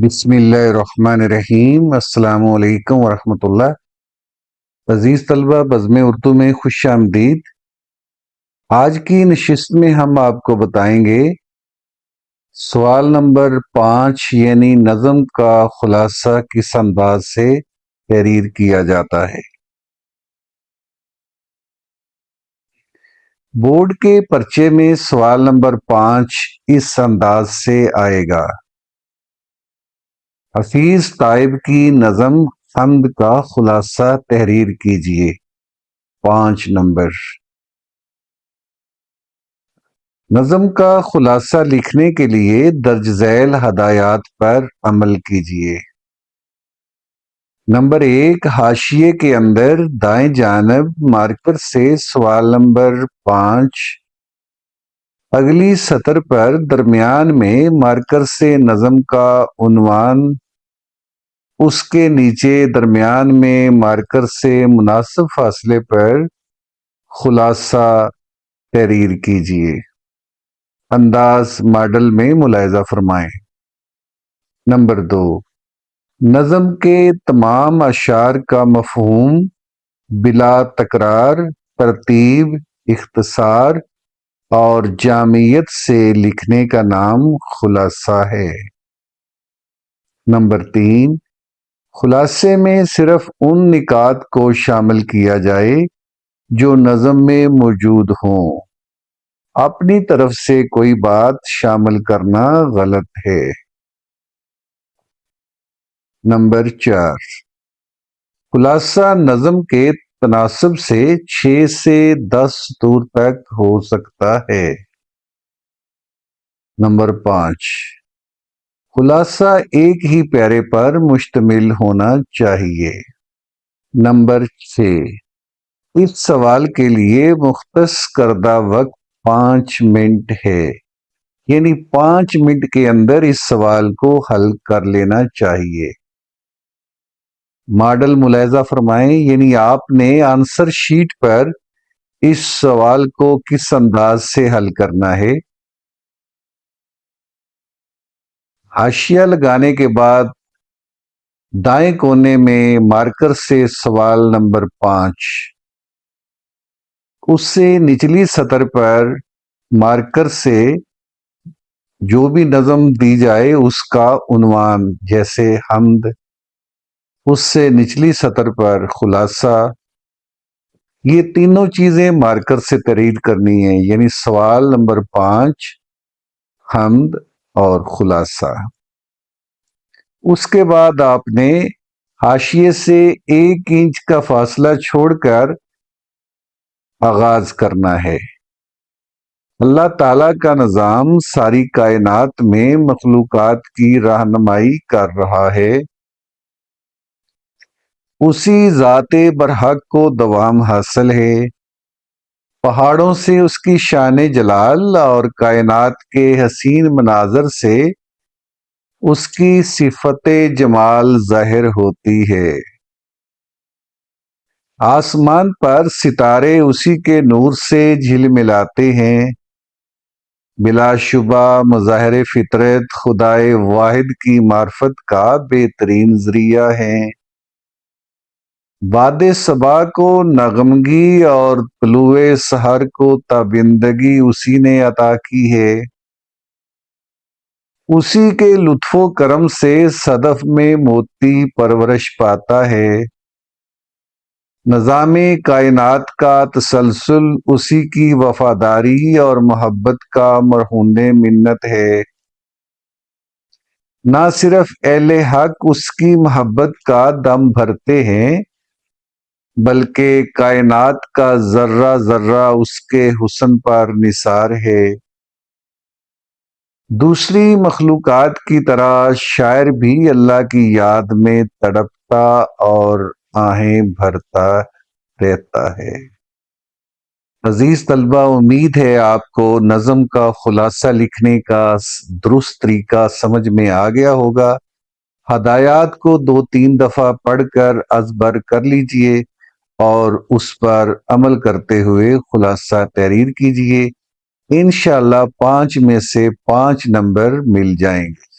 بسم اللہ الرحمن الرحیم۔ السلام علیکم ورحمۃ اللہ۔ عزیز طلبہ، بزم اردو میں خوش آمدید۔ آج کی نشست میں ہم آپ کو بتائیں گے سوال نمبر 5 یعنی نظم کا خلاصہ کس انداز سے تحریر کیا جاتا ہے۔ بورڈ کے پرچے میں سوال نمبر 5 اس انداز سے آئے گا: حفیظ طائب کی نظم حمد کا خلاصہ تحریر کیجیے۔ 5 نمبر۔ نظم کا خلاصہ لکھنے کے لیے درج ذیل ہدایات پر عمل کیجیے۔ نمبر 1، حاشیے کے اندر دائیں جانب مارکر سے سوال نمبر 5، اگلی سطر پر درمیان میں مارکر سے نظم کا عنوان، اس کے نیچے درمیان میں مارکر سے مناسب فاصلے پر خلاصہ تحریر کیجیے۔ انداز ماڈل میں ملاحظہ فرمائیں۔ نمبر 2، نظم کے تمام اشعار کا مفہوم بلا تکرار، ترتیب، اختصار اور جامعیت سے لکھنے کا نام خلاصہ ہے۔ نمبر 3، خلاصے میں صرف ان نکات کو شامل کیا جائے جو نظم میں موجود ہوں، اپنی طرف سے کوئی بات شامل کرنا غلط ہے۔ نمبر 4، خلاصہ نظم کے تناسب سے 6 سے 10 سطور تک ہو سکتا ہے۔ نمبر 5، خلاصہ ایک ہی پیرے پر مشتمل ہونا چاہیے۔ نمبر 6، اس سوال کے لیے مختص کردہ وقت 5 منٹ ہے، یعنی 5 منٹ کے اندر اس سوال کو حل کر لینا چاہیے۔ ماڈل ملاحظہ فرمائیں، یعنی آپ نے آنسر شیٹ پر اس سوال کو کس انداز سے حل کرنا ہے۔ حاشیہ لگانے کے بعد دائیں کونے میں مارکر سے سوال نمبر 5، اس سے نچلی سطر پر مارکر سے جو بھی نظم دی جائے اس کا عنوان، جیسے حمد، اس سے نچلی سطر پر خلاصہ، یہ تینوں چیزیں مارکر سے تحریر کرنی ہیں، یعنی سوال نمبر 5، حمد اور خلاصہ۔ اس کے بعد آپ نے حاشیے سے 1 انچ کا فاصلہ چھوڑ کر آغاز کرنا ہے۔ اللہ تعالیٰ کا نظام ساری کائنات میں مخلوقات کی رہنمائی کر رہا ہے، اسی ذات برحق کو دوام حاصل ہے۔ پہاڑوں سے اس کی شان جلال اور کائنات کے حسین مناظر سے اس کی صفت جمال ظاہر ہوتی ہے۔ آسمان پر ستارے اسی کے نور سے جھلملاتے ہیں۔ بلا شبہ مظاہر فطرت خدائے واحد کی معرفت کا بہترین ذریعہ ہیں۔ باد صبا کو نغمگی اور طلوع سحر کو تابندگی اسی نے عطا کی ہے۔ اسی کے لطف و کرم سے صدف میں موتی پرورش پاتا ہے۔ نظام کائنات کا تسلسل اسی کی وفاداری اور محبت کا مرہون منت ہے۔ نہ صرف اہل حق اس کی محبت کا دم بھرتے ہیں، بلکہ کائنات کا ذرہ ذرہ اس کے حسن پر نثار ہے۔ دوسری مخلوقات کی طرح شاعر بھی اللہ کی یاد میں تڑپتا اور آہیں بھرتا رہتا ہے۔ عزیز طلبہ، امید ہے آپ کو نظم کا خلاصہ لکھنے کا درست طریقہ سمجھ میں آ گیا ہوگا۔ ہدایات کو 2-3 دفعہ پڑھ کر ازبر کر لیجئے اور اس پر عمل کرتے ہوئے خلاصہ تحریر کیجیے۔ انشاءاللہ 5 میں سے 5 نمبر مل جائیں گے۔